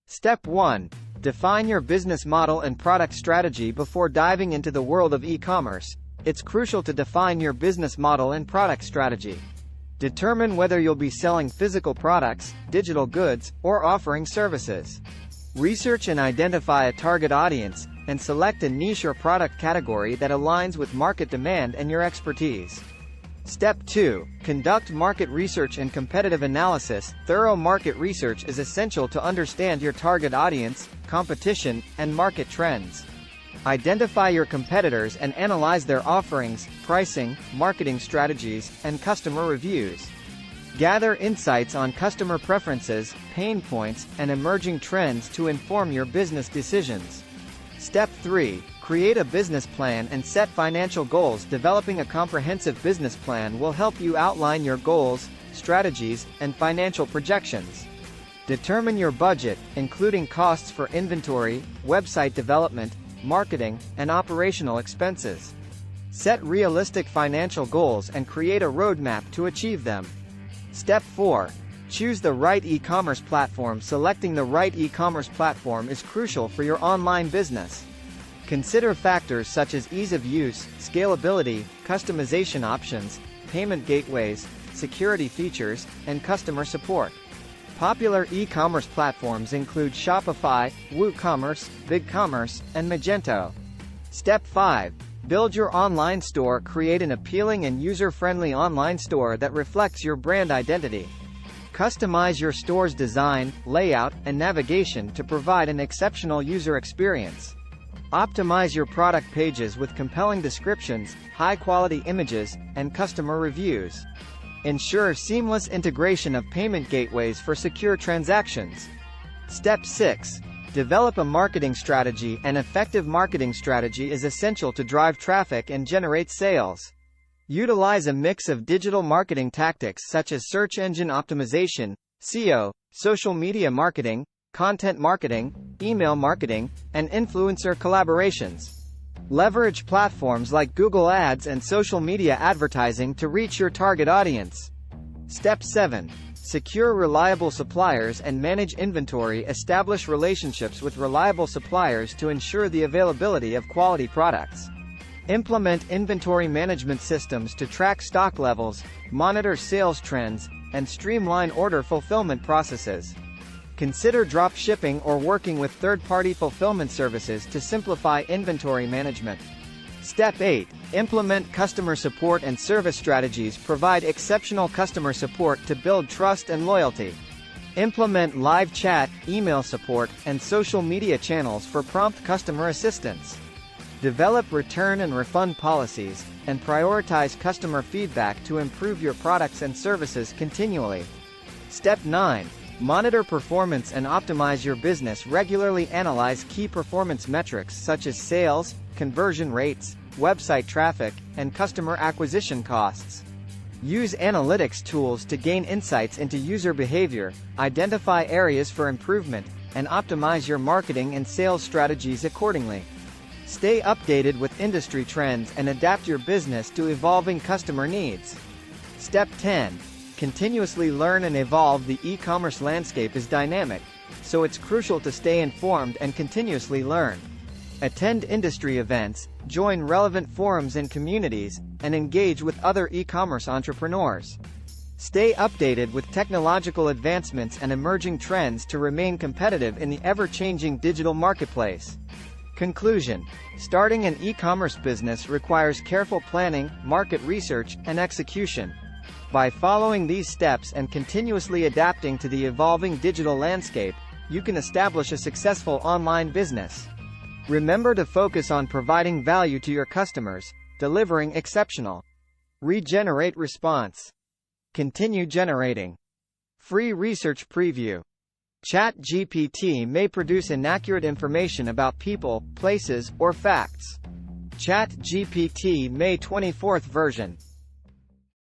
Step 1. Define your business model and product strategy. Before diving into the world of e-commerce, it's crucial to define your business model and product strategy. Determine whether you'll be selling physical products, digital goods, or offering services. Research and identify a target audience, and select a niche or product category that aligns with market demand and your expertise. Step 2. Conduct market research and competitive analysis. Thorough market research is essential to understand your target audience, competition, and market trends. Identify your competitors and analyze their offerings, pricing, marketing strategies, and customer reviews. Gather insights on customer preferences, pain points, and emerging trends to inform your business decisions. Step 3. Create a business plan and set financial goals. Developing a comprehensive business plan will help you outline your goals, strategies, and financial projections. Determine your budget, including costs for inventory, website development, marketing, and operational expenses. Set realistic financial goals and create a roadmap to achieve them. Step 4. Choose the right e-commerce platform. Selecting the right e-commerce platform is crucial for your online business. Consider factors such as ease of use, scalability, customization options, payment gateways, security features, and customer support. Popular e-commerce platforms include Shopify, WooCommerce, BigCommerce, and Magento. Step 5. Build your online store. Create an appealing and user-friendly online store that reflects your brand identity. Customize your store's design, layout, and navigation to provide an exceptional user experience. Optimize your product pages with compelling descriptions, high-quality images, and customer reviews. Ensure seamless integration of payment gateways for secure transactions. Step 6. Develop a marketing strategy. An effective marketing strategy is essential to drive traffic and generate sales. Utilize a mix of digital marketing tactics such as search engine optimization, SEO, social media marketing, content marketing, email marketing, and influencer collaborations. Leverage platforms like Google Ads and social media advertising to reach your target audience. Step 7. Secure reliable suppliers and manage inventory. Establish relationships with reliable suppliers to ensure the availability of quality products. Implement inventory management systems to track stock levels, monitor sales trends, and streamline order fulfillment processes. Consider drop shipping or working with third-party fulfillment services to simplify inventory management. Step 8. Implement customer support and service strategies. Provide exceptional customer support to build trust and loyalty. Implement live chat, email support, and social media channels for prompt customer assistance. Develop return and refund policies, and prioritize customer feedback to improve your products and services continually. Step 9. Monitor performance and optimize your business. Regularly analyze key performance metrics such as sales, conversion rates, website traffic, and customer acquisition costs. Use analytics tools to gain insights into user behavior, identify areas for improvement, and optimize your marketing and sales strategies accordingly. Stay updated with industry trends and adapt your business to evolving customer needs. Step 10. Continuously learn and evolve. The e-commerce landscape is dynamic, so it's crucial to stay informed and continuously learn. Attend industry events, join relevant forums and communities, and engage with other e-commerce entrepreneurs. Stay updated with technological advancements and emerging trends to remain competitive in the ever-changing digital marketplace. Conclusion. Starting an e-commerce business requires careful planning, market research, and execution. By following these steps and continuously adapting to the evolving digital landscape, you can establish a successful online business. Remember to focus on providing value to your customers, delivering exceptional regenerate response. Continue generating. Free research preview. ChatGPT may produce inaccurate information about people, places, or facts. ChatGPT May 24th version.